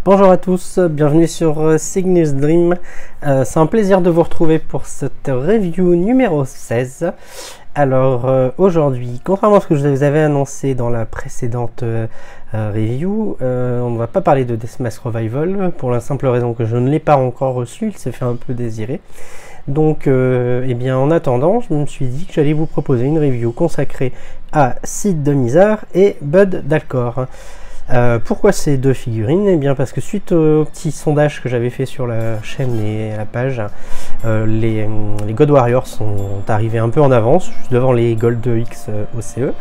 Bonjour à tous, bienvenue sur Cygnus Dream. C'est un plaisir de vous retrouver pour cette review numéro 16. Alors aujourd'hui, contrairement à ce que je vous avais annoncé dans la précédente review, on ne va pas parler de Deathmatch Revival pour la simple raison que je ne l'ai pas encore reçu, il s'est fait un peu désirer. Donc eh bien, en attendant, je me suis dit que j'allais vous proposer une review consacrée à Sid de Mizar et Bud d'Alcor. Pourquoi ces deux figurines? Eh bien parce que suite au petit sondage que j'avais fait sur la chaîne et la page, les God Warriors sont arrivés un peu en avance, juste devant les Gold X OCE.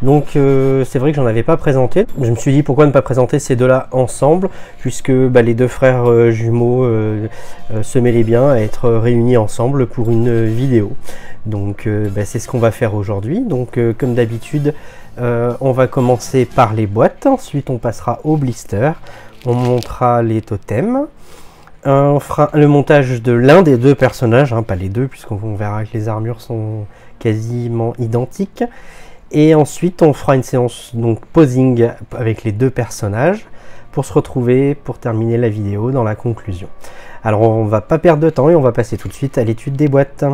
Donc c'est vrai que j'en avais pas présenté. Je me suis dit pourquoi ne pas présenter ces deux-là ensemble, puisque les deux frères jumeaux se mêlaient bien à être réunis ensemble pour une vidéo. Donc c'est ce qu'on va faire aujourd'hui. Donc comme d'habitude, on va commencer par les boîtes, ensuite on passera au blister, on montrera les totems, on fera le montage de l'un des deux personnages, pas les deux puisqu'on verra que les armures sont quasiment identiques, et ensuite on fera une séance donc posing avec les deux personnages pour se retrouver pour terminer la vidéo dans la conclusion. Alors on va pas perdre de temps et on va passer tout de suite à l'étude des boîtes.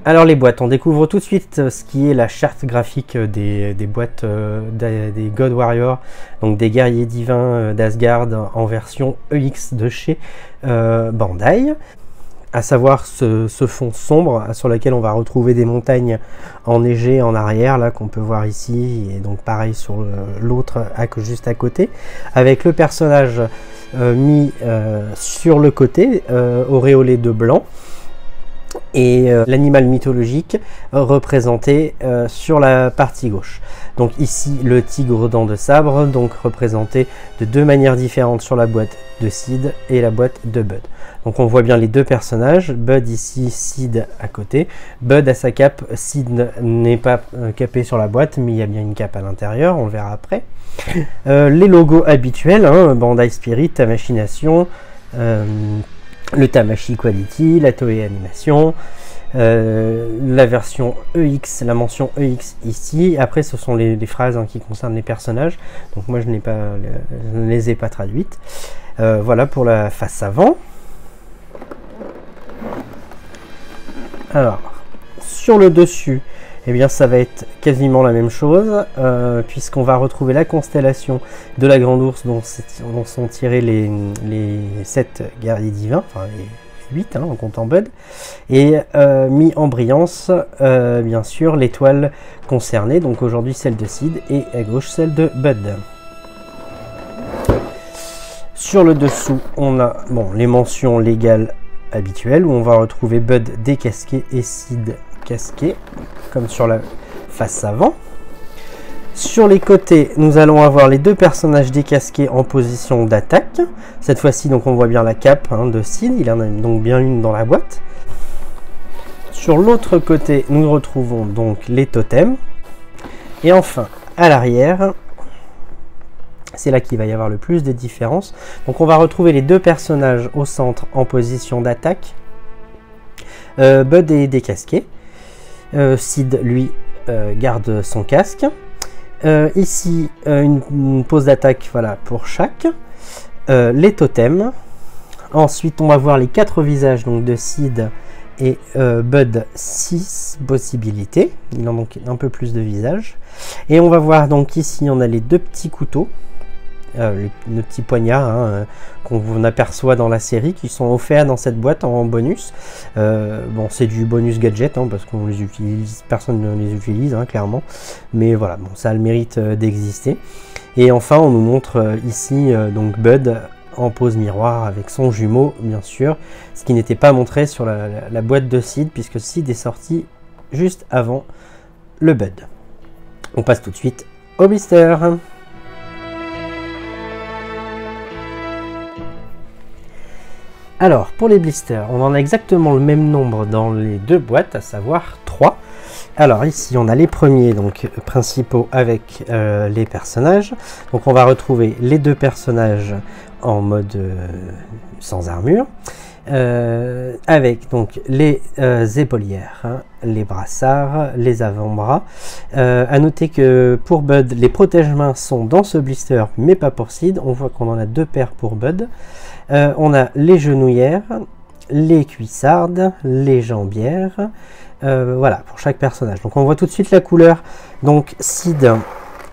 Alors les boîtes, on découvre tout de suite ce qui est la charte graphique des boîtes des God Warriors, donc des guerriers divins d'Asgard en version EX de chez Bandai, à savoir ce fond sombre sur lequel on va retrouver des montagnes enneigées en arrière, là qu'on peut voir ici, et donc pareil sur l'autre juste à côté, avec le personnage mis sur le côté, auréolé de blanc, et l'animal mythologique représenté sur la partie gauche. Donc ici le tigre dents de sabre, donc représenté de deux manières différentes sur la boîte de Sid et la boîte de Bud. Donc on voit bien les deux personnages, Bud ici, Sid à côté. Bud a sa cape, Sid n'est pas capé sur la boîte, mais il y a bien une cape à l'intérieur, on le verra après. Les logos habituels, Bandai Spirit, Tamashii, le Tamashii Quality, la Toei Animation, la version EX, la mention EX ici. Après ce sont les phrases qui concernent les personnages, donc moi je ne les ai pas traduites. Voilà pour la face avant. Alors sur le dessus, eh bien ça va être quasiment la même chose, puisqu'on va retrouver la constellation de la Grande Ourse dont sont tirés les 7 guerriers divins, enfin les 8 en comptant Bud, et mis en brillance bien sûr l'étoile concernée, donc aujourd'hui celle de Sid et à gauche celle de Bud. Sur le dessous on a les mentions légales habituelles où on va retrouver Bud décasqué et Sid casqué, comme sur la face avant. Sur les côtés, nous allons avoir les deux personnages décasqués en position d'attaque. Cette fois-ci, donc on voit bien la cape de Sid, il en a donc bien une dans la boîte. Sur l'autre côté, nous retrouvons donc les totems. Et enfin, à l'arrière, c'est là qu'il va y avoir le plus de différences. Donc on va retrouver les deux personnages au centre en position d'attaque. Bud est décasqué. Sid, lui, garde son casque. Ici, une pose d'attaque pour chaque. Les totems. Ensuite, on va voir les 4 visages donc, de Sid et Bud, 6 possibilités. Il en manque un peu plus de visages. Et on va voir donc ici, on a les deux petits couteaux. Les petits poignards qu'on aperçoit dans la série qui sont offerts dans cette boîte en bonus. C'est du bonus gadget parce qu'on les utilise, personne ne les utilise clairement, mais voilà, ça a le mérite d'exister. Et enfin on nous montre ici donc Bud en pose miroir avec son jumeau bien sûr, ce qui n'était pas montré sur la boîte de Sid puisque Sid est sorti juste avant le Bud. On passe tout de suite au blister. Alors, pour les blisters, on en a exactement le même nombre dans les deux boîtes, à savoir 3. Alors ici, on a les premiers donc principaux avec les personnages. Donc on va retrouver les deux personnages en mode sans armure. avec donc les épaulières, hein, les brassards, les avant-bras. À noter que pour Bud, les protège-mains sont dans ce blister, mais pas pour Sid. On voit qu'on en a 2 paires pour Bud. On a les genouillères, les cuissardes, les jambières. Voilà, pour chaque personnage. Donc on voit tout de suite la couleur. Donc Sid,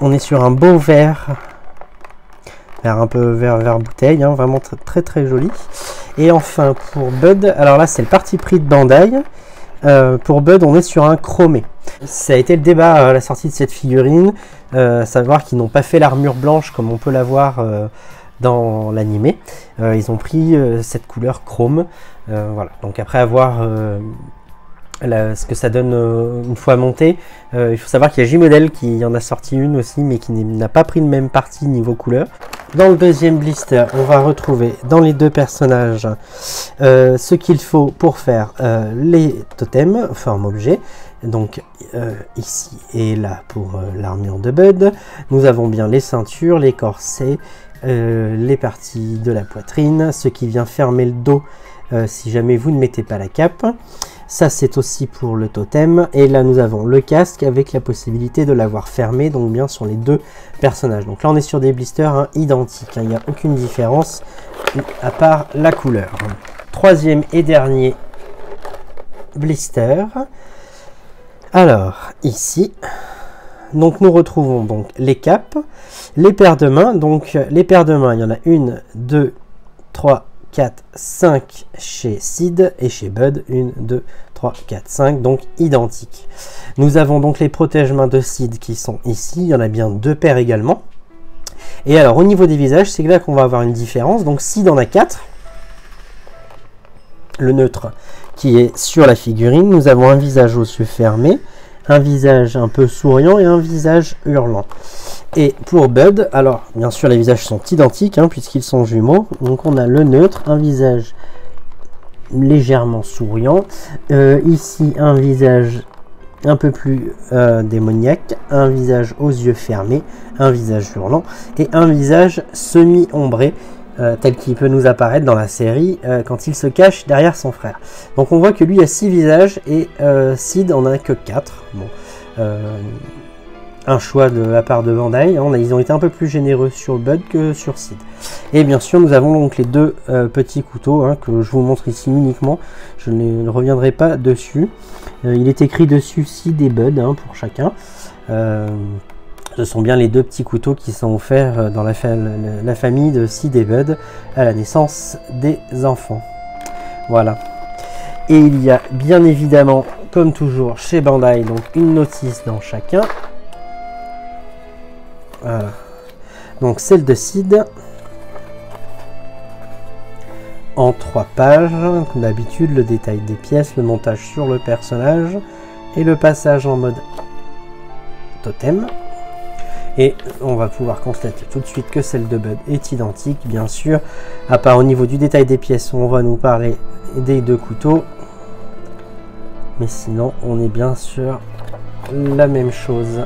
on est sur un beau vert. Un peu vert bouteille, hein, vraiment très très joli. Et enfin pour Bud, alors là c'est le parti pris de Bandai. Pour Bud, on est sur un chromé. Ça a été le débat à la sortie de cette figurine, savoir qu'ils n'ont pas fait l'armure blanche comme on peut la voir dans l'animé. Ils ont pris cette couleur chrome. Voilà. Donc après avoir ce que ça donne une fois monté, il faut savoir qu'il y a J-Model qui en a sorti une aussi, mais qui n'a pas pris le même parti niveau couleur. Dans le deuxième blister, on va retrouver dans les 2 personnages ce qu'il faut pour faire les totems forme objet. Donc ici et là pour l'armure de Bud. Nous avons bien les ceintures, les corsets, les parties de la poitrine, ce qui vient fermer le dos si jamais vous ne mettez pas la cape. Ça c'est aussi pour le totem, et là nous avons le casque avec la possibilité de l'avoir fermé, donc bien sur les 2 personnages. Donc là on est sur des blisters, hein, identiques, hein, il n'y a aucune différence à part la couleur. Troisième et dernier blister. Alors ici, donc nous retrouvons donc les capes, les paires de mains. Donc les paires de mains, il y en a 1, 2, 3, 4, 5 chez Sid, et chez Bud 1, 2, 3, 4, 5, donc identiques. Nous avons donc les protège-mains de Sid qui sont ici, il y en a bien 2 paires également. Et alors au niveau des visages, c'est là qu'on va avoir une différence. Donc Sid en a 4, le neutre qui est sur la figurine. Nous avons un visage aux yeux fermés, un visage un peu souriant et un visage hurlant. Et pour Bud, alors bien sûr les visages sont identiques, hein, puisqu'ils sont jumeaux. Donc on a le neutre, un visage légèrement souriant, ici un visage un peu plus démoniaque, un visage aux yeux fermés, un visage hurlant et un visage semi-ombré, tel qu'il peut nous apparaître dans la série quand il se cache derrière son frère. Donc on voit que lui a 6 visages et Sid en a que 4. Bon, un choix de la part de Bandai, hein, ils ont été un peu plus généreux sur Bud que sur Sid. Et bien sûr nous avons donc les 2 petits couteaux, hein, que je vous montre ici uniquement, je ne reviendrai pas dessus. Il est écrit dessus Sid et Bud, hein, pour chacun. Ce sont bien les 2 petits couteaux qui sont offerts dans la famille de Sid et Bud à la naissance des enfants. Voilà. Et il y a bien évidemment, comme toujours chez Bandai, donc une notice dans chacun. Voilà. Donc celle de Sid en 3 pages, comme d'habitude, le détail des pièces, le montage sur le personnage et le passage en mode totem. Et on va pouvoir constater tout de suite que celle de Bud est identique, bien sûr, à part au niveau du détail des pièces, on va nous parler des 2 couteaux. Mais sinon, on est bien sur la même chose.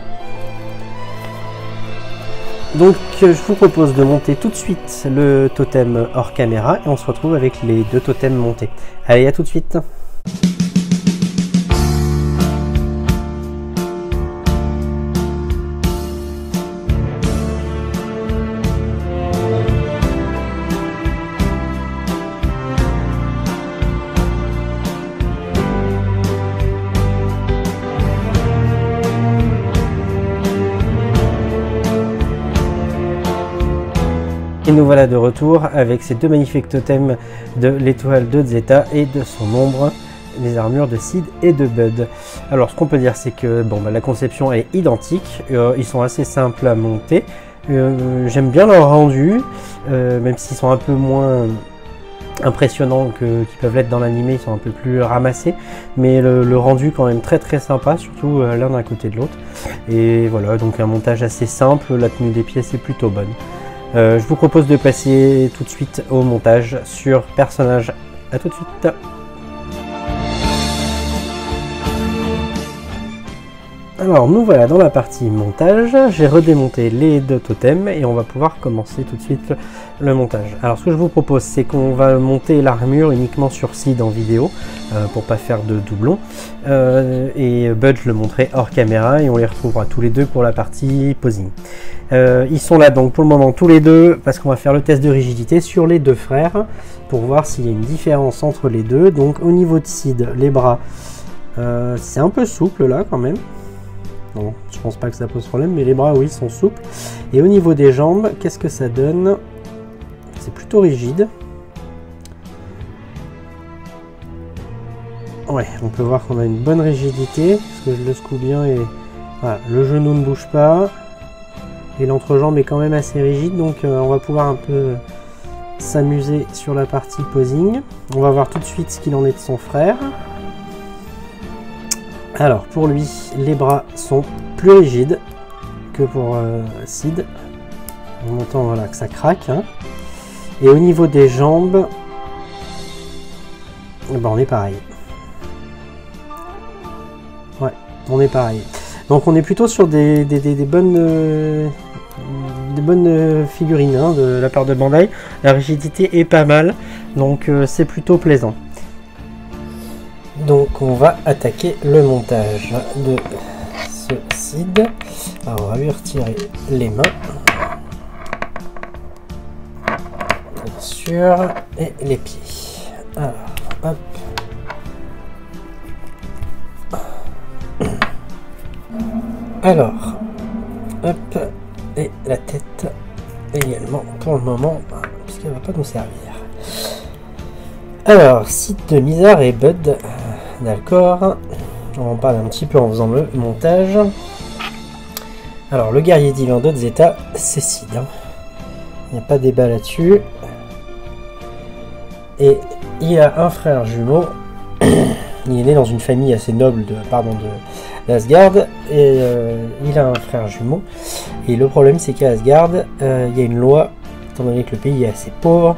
Donc je vous propose de monter tout de suite le totem hors caméra et on se retrouve avec les 2 totems montés. Allez, à tout de suite. Et nous voilà de retour avec ces 2 magnifiques totems de l'étoile de Zeta et de son ombre, les armures de Sid et de Bud. Alors ce qu'on peut dire, c'est que bon, la conception est identique, ils sont assez simples à monter. J'aime bien leur rendu, même s'ils sont un peu moins impressionnants qu'ils peuvent l'être dans l'animé, ils sont un peu plus ramassés, mais le rendu quand même très très sympa, surtout l'un d'un côté de l'autre. Et voilà, donc un montage assez simple, la tenue des pièces est plutôt bonne. Je vous propose de passer tout de suite au montage sur personnage. A tout de suite. Alors nous voilà dans la partie montage, j'ai redémonté les deux totems et on va pouvoir commencer tout de suite le montage. Alors ce que je vous propose, c'est qu'on va monter l'armure uniquement sur Sid en vidéo pour pas faire de doublons, et Bud je le montrerai hors caméra et on les retrouvera tous les deux pour la partie posing. Ils sont là donc pour le moment tous les deux parce qu'on va faire le test de rigidité sur les deux frères pour voir s'il y a une différence entre les deux. Donc au niveau de Sid, les bras, c'est un peu souple là quand même. Non, je pense pas que ça pose problème, mais les bras, oui, sont souples. Et au niveau des jambes, qu'est-ce que ça donne? C'est plutôt rigide. Ouais, on peut voir qu'on a une bonne rigidité, parce que je le secoue bien et voilà, le genou ne bouge pas. Et l'entrejambe est quand même assez rigide, donc on va pouvoir un peu s'amuser sur la partie posing. On va voir tout de suite ce qu'il en est de son frère. Alors pour lui, les bras sont plus rigides que pour Sid. On entend voilà, que ça craque. Hein. Et au niveau des jambes, eh ben, on est pareil. Ouais, on est pareil. Donc on est plutôt sur des bonnes figurines hein, de la part de Bandai. La rigidité est pas mal, donc c'est plutôt plaisant. Donc on va attaquer le montage de ce Sid. Alors on va lui retirer les mains. Bien sûr. Et les pieds. Alors hop. Alors hop. Et la tête également pour le moment, puisqu'elle ne va pas nous servir. Alors, Sid de Mizar et Bud, d'accord, on en parle un petit peu en faisant le montage. Alors, le guerrier divin de Zeta, c'est Sid, hein. Il n'y a pas de débat là-dessus. Et il a un frère jumeau, il est né dans une famille assez noble d'Asgard, et il a un frère jumeau. Et le problème, c'est qu'à Asgard, il y a une loi, étant donné que le pays est assez pauvre,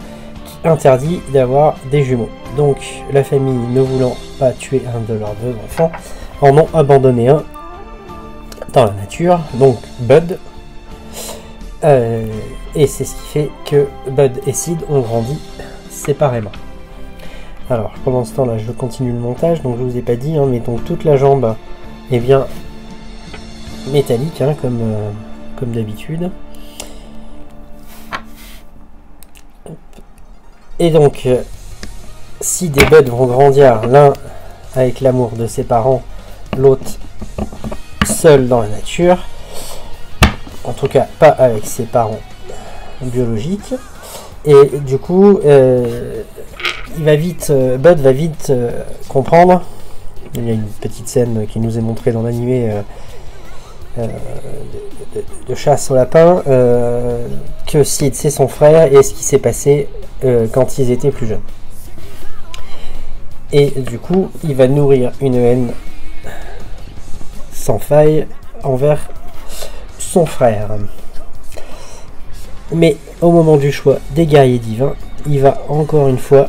interdit d'avoir des jumeaux. Donc la famille, ne voulant pas tuer un de leurs deux enfants, en ont abandonné un dans la nature, donc Bud. Et c'est ce qui fait que Bud et Sid ont grandi séparément. Alors pendant ce temps là, je continue le montage. Donc je vous ai pas dit, hein, mais donc toute la jambe est bien métallique, hein, comme d'habitude. Et donc, Sid et Bud vont grandir, l'un avec l'amour de ses parents, l'autre seul dans la nature. En tout cas, pas avec ses parents biologiques. Et du coup, Bud va vite comprendre. Il y a une petite scène qui nous est montrée dans l'animé de chasse au lapin, que Sid c'est son frère et ce qui s'est passé quand ils étaient plus jeunes. Et du coup, il va nourrir une haine sans faille envers son frère. Mais au moment du choix des guerriers divins, il va encore une fois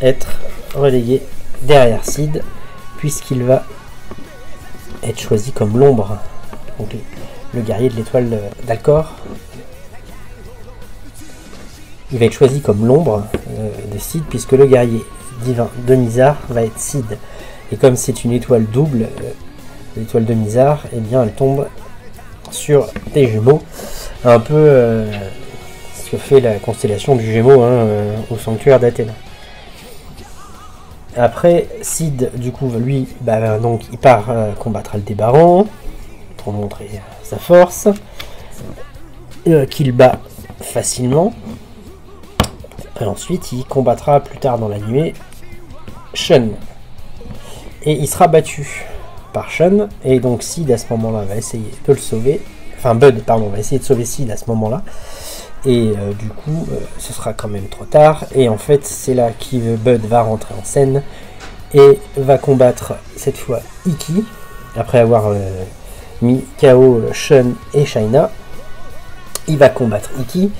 être relégué derrière Sid, puisqu'il va être choisi comme l'ombre, donc le guerrier de l'étoile d'Alcor. Il va être choisi comme l'ombre de Sid, puisque le guerrier divin de Mizar va être Sid. Et comme c'est une étoile double, l'étoile de Mizar, eh bien elle tombe sur des jumeaux, un peu ce que fait la constellation du Gémeaux hein, au sanctuaire d'Athéna. Après, Sid, du coup, lui, donc il part combattre Aldébaran pour montrer sa force, qu'il bat facilement. Et ensuite, il combattra plus tard dans l'animé Shun. Et il sera battu par Shun. Et donc Sid, à ce moment-là, va essayer de le sauver. Enfin, Bud, pardon, va essayer de sauver Sid à ce moment-là. Et du coup, ce sera quand même trop tard. Et en fait, c'est là que Bud va rentrer en scène. Et va combattre, cette fois, Ikki. Après avoir mis KO Shun et Shaina. Il va combattre Ikki.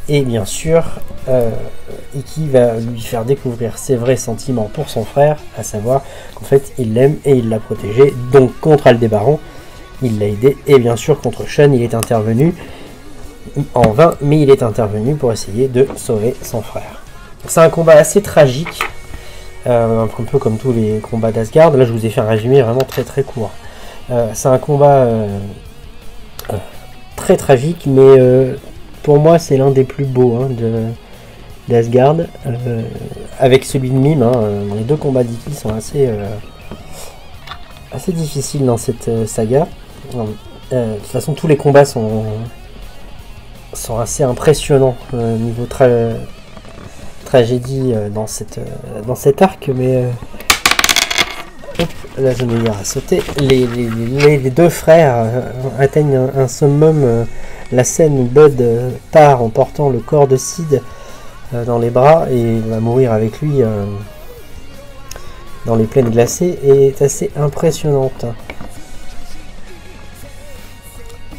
et bien sûr et qui va lui faire découvrir ses vrais sentiments pour son frère, à savoir qu'en fait il l'aime et il l'a protégé. Donc contre Aldébaran il l'a aidé, et bien sûr contre Sean il est intervenu en vain, mais il est intervenu pour essayer de sauver son frère. C'est un combat assez tragique, un peu comme tous les combats d'Asgard. Là je vous ai fait un résumé vraiment très court. C'est un combat très tragique, mais pour moi c'est l'un des plus beaux d'Asgard, avec celui de Mime. Les deux combats d'Iki sont assez difficiles dans cette saga. De toute façon tous les combats sont assez impressionnants niveau tragédie dans cet arc, mais hop, la zone a sauté. Les deux frères atteignent un summum. La scène où Bud part en portant le corps de Sid dans les bras et va mourir avec lui dans les plaines glacées est assez impressionnante.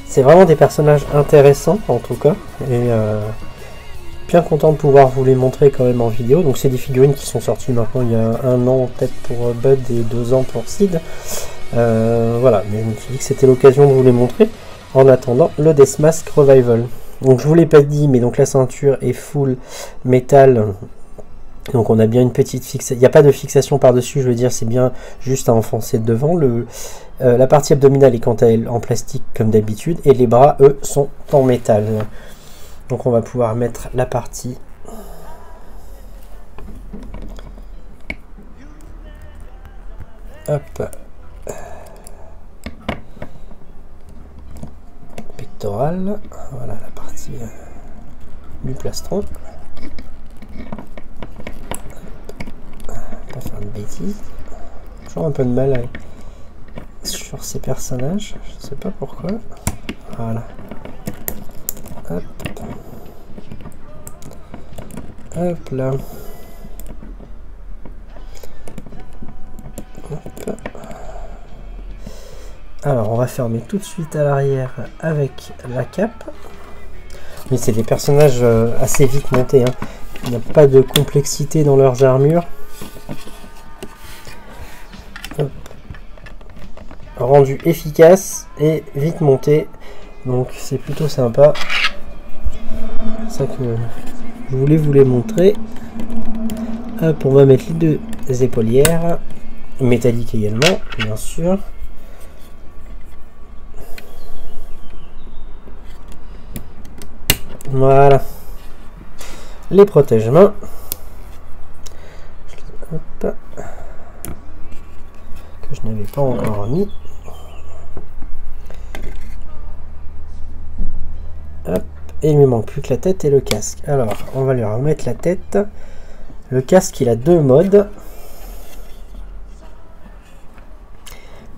C'est vraiment des personnages intéressants en tout cas, et bien content de pouvoir vous les montrer quand même en vidéo. Donc c'est des figurines qui sont sorties maintenant il y a 1 an peut-être pour Bud et 2 ans pour Sid. Voilà, mais je me suis dit que c'était l'occasion de vous les montrer en attendant le Deathmask Revival. Donc je vous l'ai pas dit, mais donc la ceinture est full métal. Donc on a bien une petite fixation, il n'y a pas de fixation par dessus, je veux dire, c'est bien juste à enfoncer devant. La partie abdominale est quant à elle en plastique comme d'habitude, et les bras eux sont en métal. Donc on va pouvoir mettre la partie hop, pectorale, voilà la partie du plastron. Pas faire de bêtises. Toujours un peu de mal sur ces personnages, je sais pas pourquoi. Voilà. Hop. Hop là. Hop. Alors on va fermer tout de suite à l'arrière avec la cape. Mais c'est des personnages assez vite montés, hein. Il n'y a pas de complexité dans leurs armures. Hop. Rendu efficace et vite monté, donc c'est plutôt sympa. C'est ça que je voulais vous les montrer. Hop, on va mettre les deux épaulières métalliques également, bien sûr. Voilà, les protège-mains. Hop. Que je n'avais pas encore mis. Hop. Et il me manque plus que la tête et le casque. Alors, on va lui remettre la tête. Le casque, il a 2 modes.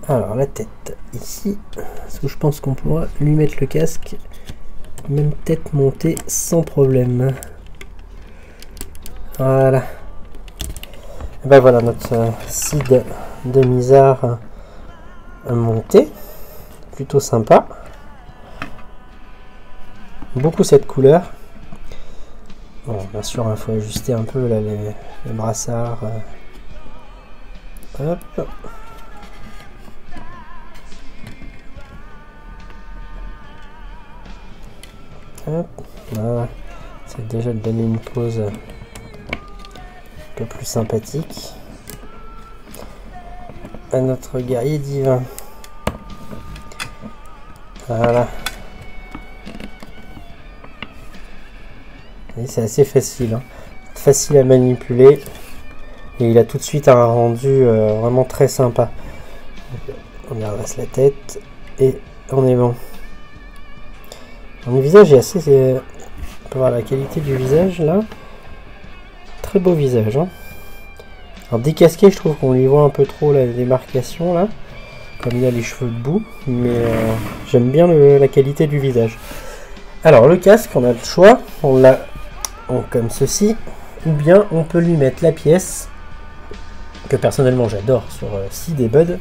Alors, la tête, ici. Parce que je pense qu'on pourra lui mettre le casque. Même tête montée sans problème. Voilà. Et ben voilà notre Sid de Mizar monté. Plutôt sympa. Beaucoup cette couleur. Bon, bien sûr, il faut ajuster un peu là, les brassards. Hop. Hop. Voilà. C'est déjà de donner une pose un peu plus sympathique à notre guerrier divin. Voilà. C'est assez facile, hein. Facile à manipuler, et il a tout de suite un rendu vraiment très sympa. On redresse la tête et on est bon. Le visage est assez, on peut voir la qualité du visage là, très beau visage, hein. Alors décasqué, je trouve qu'on lui voit un peu trop la démarcation là, comme il a les cheveux debout, mais j'aime bien la qualité du visage. Alors le casque, on a le choix, on l'a comme ceci, ou bien on peut lui mettre la pièce que personnellement j'adore sur Sid et Bud,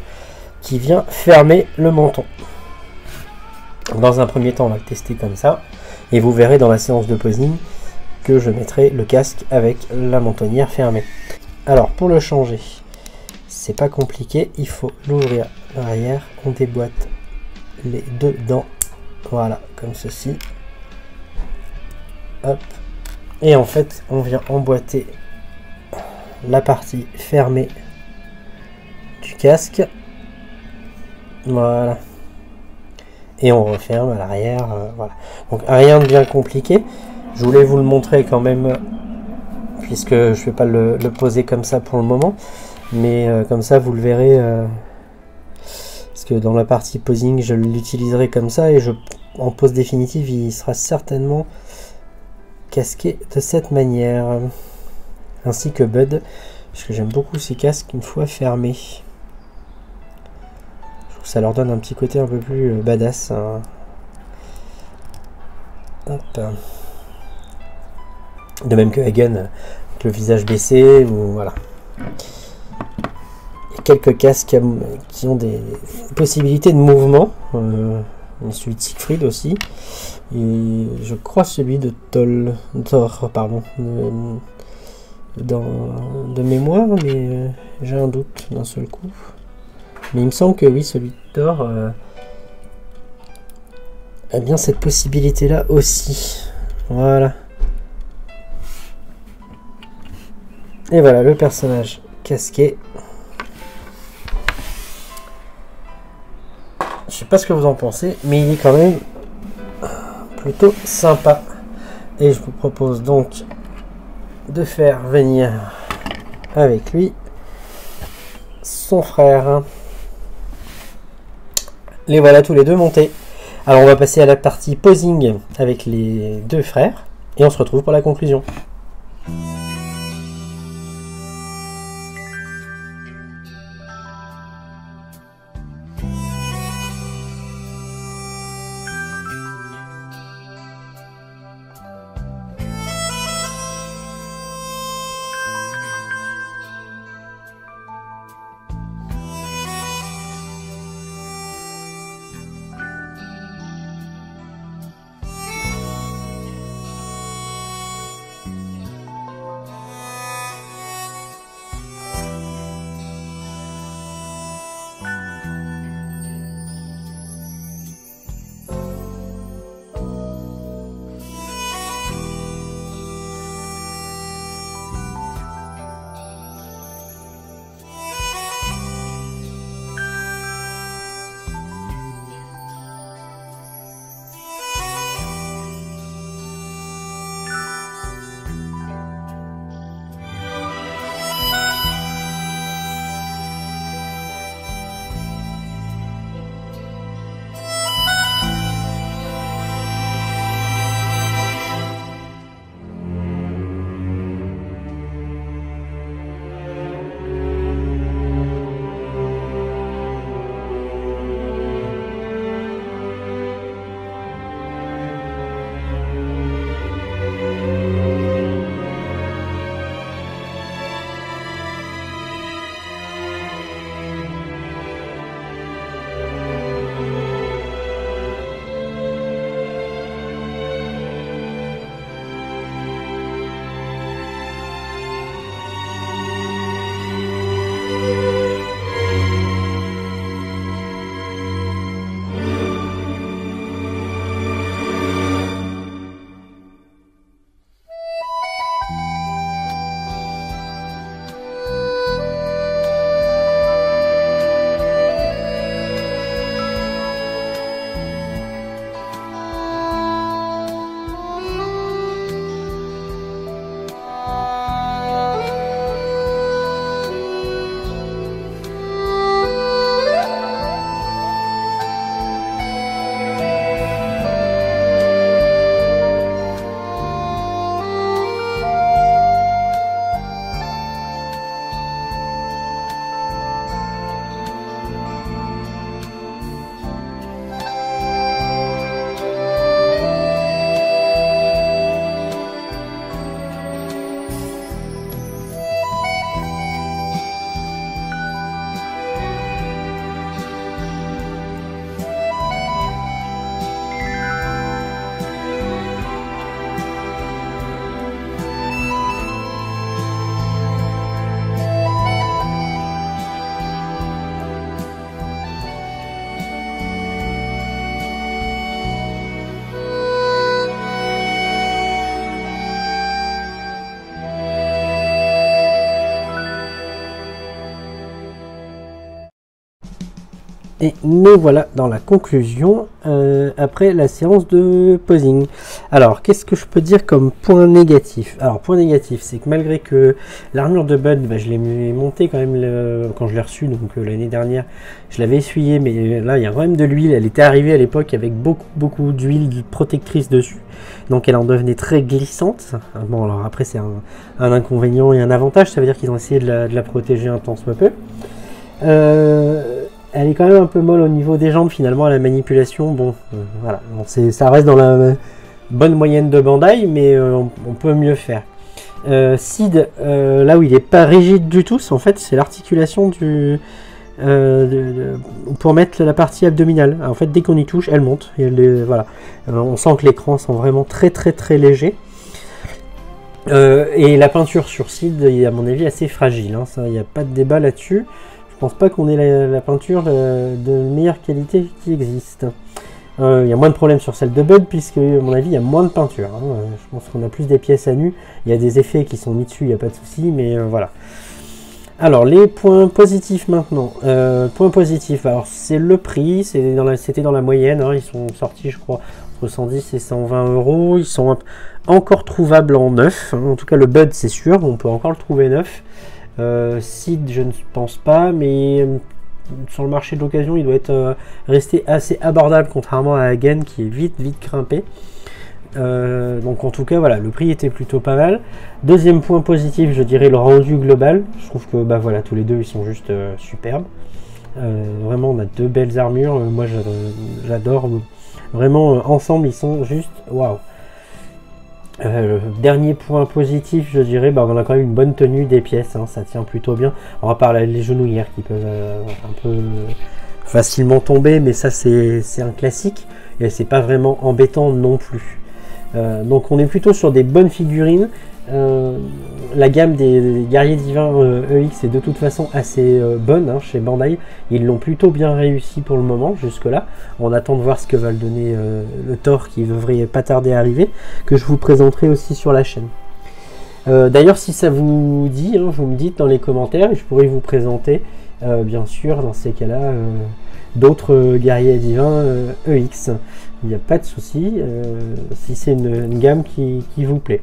qui vient fermer le menton. Dans un premier temps, on va le tester comme ça, et vous verrez dans la séance de posing que je mettrai le casque avec la mentonnière fermée. Alors pour le changer, c'est pas compliqué, il faut l'ouvrir l'arrière, on déboîte les deux dents, voilà, comme ceci. Hop. Et en fait, on vient emboîter la partie fermée du casque. Voilà. Et on referme à l'arrière. Voilà. Donc rien de bien compliqué. Je voulais vous le montrer quand même, puisque je ne vais pas le poser comme ça pour le moment. Mais comme ça, vous le verrez. Parce que dans la partie posing, je l'utiliserai comme ça. Et en pose définitive, il sera certainement casqué de cette manière. Ainsi que Bud. Parce que j'aime beaucoup ces casques une fois fermés. Ça leur donne un petit côté un peu plus badass. Hein. Hop. De même que Hagen, avec le visage baissé, ou voilà. Il y a quelques casques qui ont des possibilités de mouvement. Celui de Siegfried aussi. Et je crois celui de Thor, pardon. De mémoire, mais j'ai un doute d'un seul coup. Mais il me semble que oui, celui de Thor a bien cette possibilité-là aussi. Voilà. Et voilà, le personnage casqué. Je sais pas ce que vous en pensez, mais il est quand même plutôt sympa. Et je vous propose donc de faire venir avec lui son frère. Les voilà tous les deux montés. Alors on va passer à la partie posing avec les deux frères et on se retrouve pour la conclusion. Et nous voilà dans la conclusion après la séance de posing. Alors, qu'est-ce que je peux dire comme point négatif? Alors, point négatif, c'est que malgré que l'armure de Bud, bah, je l'ai montée quand même quand je l'ai reçue, donc l'année dernière, je l'avais essuyée, mais là, il y a quand même de l'huile. Elle était arrivée à l'époque avec beaucoup d'huile protectrice dessus, donc elle en devenait très glissante. Bon, alors après, c'est un inconvénient et un avantage, ça veut dire qu'ils ont essayé de la protéger un tant soit peu. Elle est quand même un peu molle au niveau des jambes finalement à la manipulation. Bon, voilà, bon, ça reste dans la bonne moyenne de Bandai, mais on peut mieux faire. Sid, là où il n'est pas rigide du tout, en fait c'est l'articulation pour mettre la partie abdominale. En fait, dès qu'on y touche, elle monte. Et voilà. On sent que les crans sont vraiment très légers. Et la peinture sur Sid est à mon avis assez fragile. Hein, il n'y a pas de débat là-dessus. Je pense pas qu'on ait la peinture de meilleure qualité qui existe. Il y a moins de problèmes sur celle de Bud, puisque à mon avis il y a moins de peinture. Hein. Je pense qu'on a plus des pièces à nu. Il y a des effets qui sont mis dessus, il n'y a pas de souci, mais voilà. Alors les points positifs maintenant. Points positifs, alors c'est le prix, c'était dans la moyenne. Hein. Ils sont sortis je crois entre 110 et 120 €. Ils sont encore trouvables en neuf. Hein. En tout cas le Bud c'est sûr, on peut encore le trouver neuf. Sid, je ne pense pas, mais sur le marché de l'occasion, il doit être resté assez abordable, contrairement à Hagen qui est vite grimpé. Donc en tout cas, voilà, le prix était plutôt pas mal. Deuxième point positif, je dirais le rendu global. Je trouve que bah voilà, tous les deux, ils sont juste superbes. Vraiment, on a deux belles armures. Moi, j'adore. Vraiment, ensemble, ils sont juste waouh. Dernier point positif, je dirais, bah, on a quand même une bonne tenue des pièces, hein, ça tient plutôt bien. On va parler les genouillères qui peuvent un peu facilement tomber, mais ça c'est un classique et c'est pas vraiment embêtant non plus. Donc on est plutôt sur des bonnes figurines. La gamme des guerriers divins EX est de toute façon assez bonne hein, chez Bandai. Ils l'ont plutôt bien réussi pour le moment jusque là. On attend de voir ce que va le donner le Thor qui devrait pas tarder à arriver, que je vous présenterai aussi sur la chaîne. D'ailleurs si ça vous dit, hein, vous me dites dans les commentaires et je pourrais vous présenter bien sûr dans ces cas là d'autres guerriers divins EX. Il n'y a pas de souci si c'est une gamme qui vous plaît.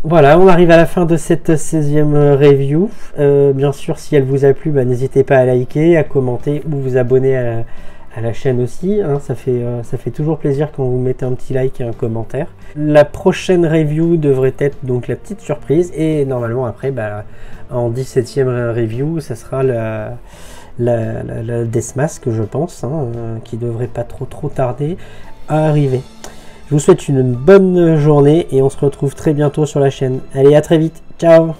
Voilà, on arrive à la fin de cette 16e review. Bien sûr, si elle vous a plu, bah, n'hésitez pas à liker, à commenter ou vous abonner à la chaîne aussi. Hein, ça fait toujours plaisir quand vous mettez un petit like et un commentaire. La prochaine review devrait être donc la petite surprise. Et normalement, après, bah, en 17e review, ça sera la Deathmask, je pense, hein, qui devrait pas trop tarder à arriver. Je vous souhaite une bonne journée et on se retrouve très bientôt sur la chaîne. Allez, à très vite. Ciao!